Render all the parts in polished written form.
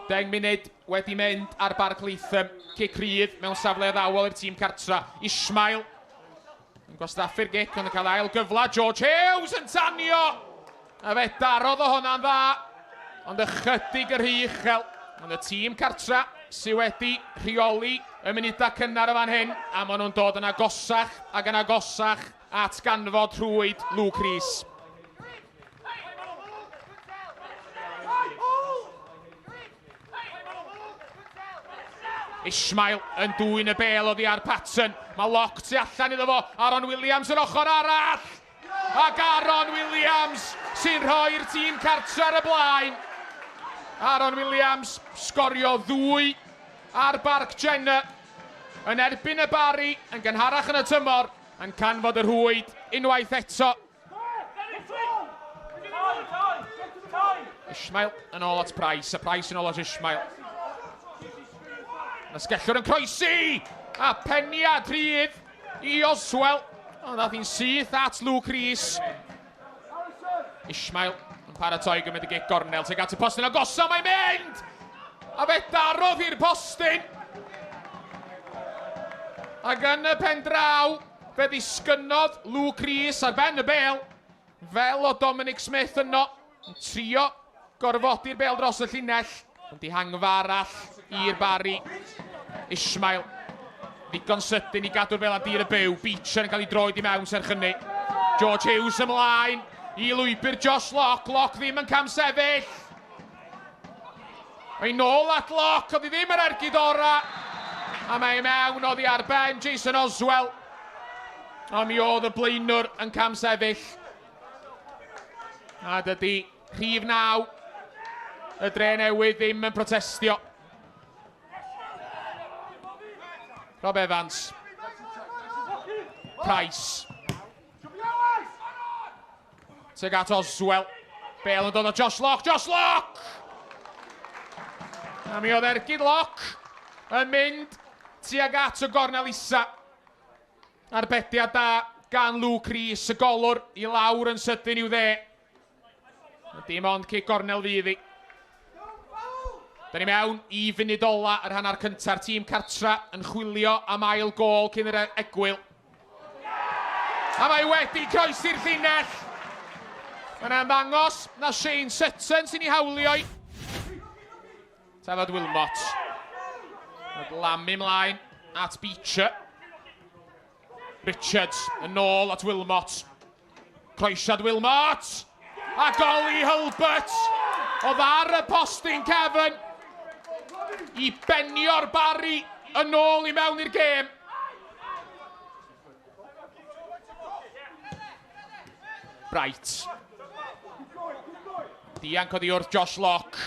10 munud wedi mynd ar Barclaetham. Cic rydd mewn safle ddawol i'r tîm cartra. Ismail yn gwastaffu'r gic ond yn cael ail gyfla. George Hughes yn tanio. A fe darodd o hwnna'n dda. Ond ychydig yr rhy uchel. Ond y tîm cartra sydd wedi rheoli y munudau cynnar y fan hyn. A maen nhw'n dod yn agosach ac yn agosach at ganfod rhwyd Luke Rees. Ismail yn dwyn y bel oddi ar Patton. Mae loc tu allan iddo fo. Aaron Williams yr ochr arall. Ac Aaron Williams sy'n rhoi'r tîm cartra ar y blaen. Aaron Williams sgorio 2 ar Barc Jenna. Yn erbyn y Barri yn gynharach yn y tymor. Yn canfod y rhwyd unwaith eto. Ismail yn ôl at Price. A Price yn ôl at Ismail. Nasgellwr yn croesi, a peniad rydd i Oswell. O, nath hi'n syth at Luke Rees. Ismail yn paratoi gymryd y gic gornel, teg at y postyn agosa, mae'n mynd! A fe darodd i'r postyn. Ac yn y pen draw, fe ddisgynnodd Luke Rees ar ben y bel, fel o Dominic Smith yno, yn trio gorfodi'r bel dros y llinell, ond i hangfa arall i'r Barri. Ismail, ddigon sydyn i gadw'r fel a dir y byw. Beecher yn cael ei droed i mewn serch hynny. George Hughes ymlaen i lwybr Josh Locke. Locke ddim yn cam sefyll. Mae'n nôl at Locke, oedd hi ddim yr ergyd ora. A mae mewn oddi ar ben Jason Oswell. A mi oedd y blaenwr yn cam sefyll. A dydy rhif 9 y Drenewydd ddim yn protestio. Rob Evans. Price. Teg at Oswell. Bale yn dod o Josh Locke. Josh Locke! A mi oedd ergyd Locke yn mynd tuag at y gornel isa. Arbediad da gan Luke Rees, y golwr i lawr yn sydyn i'w dde. Dim ond cic gornel fydd hi. Da ni mewn i funud ola yr hanner cynta'r tîm cartra yn chwilio am ail gol cyn yr egwyl. A mae wedi croesi'r llinell. Mae'n ymddangos na Shane Sutton sy'n ei hawlio i. Tafod Wilmot. Mae'n lamu mlaen at Beecher. Richards yn ôl at Wilmot. Croesiad Wilmot. A gol i Hulbert. Oedd ar y postyn cefn. I benio'r Barri yn ôl i mewn i'r gêm. Bright. Dianc oddi wrth Josh Locke.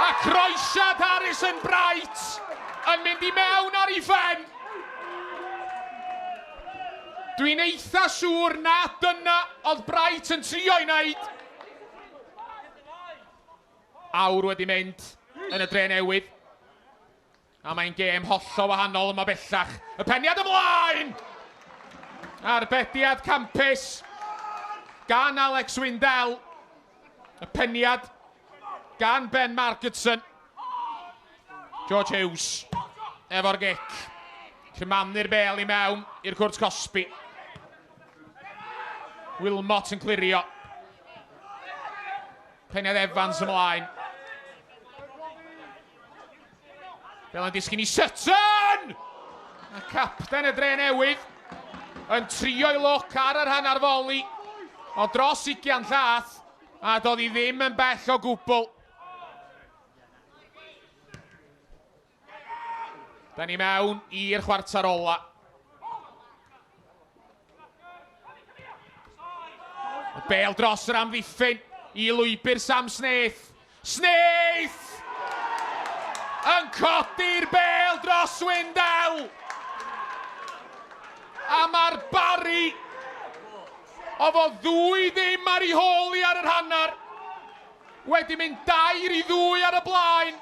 A croesiad Harrison Bright yn mynd i mewn ar ei phen. Dwi'n eitha siŵr na dyna oedd Bright yn trio i wneud. Awr wedi mynd yn y Drenewydd. A mae'n gêm hollol wahanol yma bellach. Y peniad ymlaen! Arbediad campus gan Alex Windell. Y peniad gan Ben Margetson. George Hughes efo'r gic. Cymannu'r bel i mewn i'r cwrt Cosby. Wilmot yn clirio. Peniad Evans ymlaen. Bel yn disgyn i Sutton! A capten y Drenewydd yn trio'i look ar yr hanner foli o dros 20 llath a doedd hi ddim yn bell o gwbl. Da ni mewn i'r chwarter ola. Bale dros yr amddiffyn i lwybr Sam Snaith. Snaith! Yn codi'r bel dros Windell. A mae'r Barri o fo 2 ddim ar ei holi ar yr hanner. Wedi mynd 2-2 ar y blaen.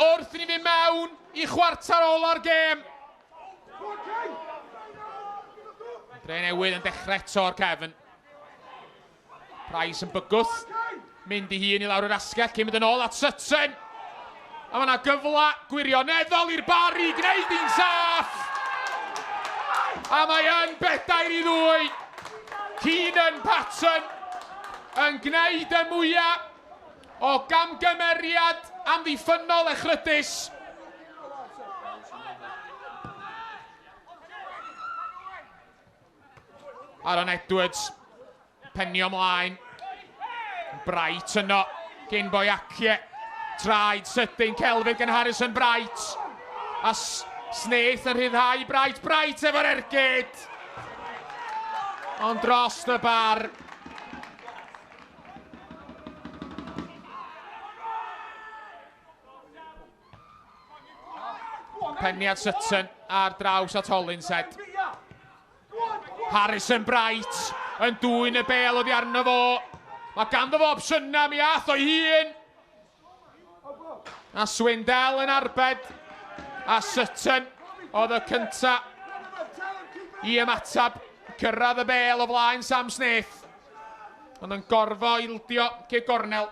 Wrth i ni fynd mewn i chwarter ola'r gêm. Drenewydd yn dechrau eto o'r cefn. Price yn bygwth. Mynd i hun i lawr yr asgell, cyn mynd yn ôl at Sutton. A mae yna gyfla gwirioneddol i'r Barri gwneud un saff. A mae yn 4-2. Keenan Patton yn gwneud y mwyaf o gamgymeriad amddiffynol echrydus. Aaron Edwards, penio mlaen. Bright yno, gyn Boyacie. Traed sydyn Kelvin gan Harrison Bright. A Snaith yn rhyddhau Bright. Bright efo'r ergyd. Ond dros y bar. Penniad Sutton ar draws at Hollinshead. Harrison Bright yn dwyn y bel oddi arno fo. Mae ganddo fo opsiynau mi ath o'i hun. A Swindell yn arbed. A Sutton oedd y cynta i ymatab. Cyrraedd y bel o flaen Sam Snaith. Ond yn gorfo ildio Cig Gornel.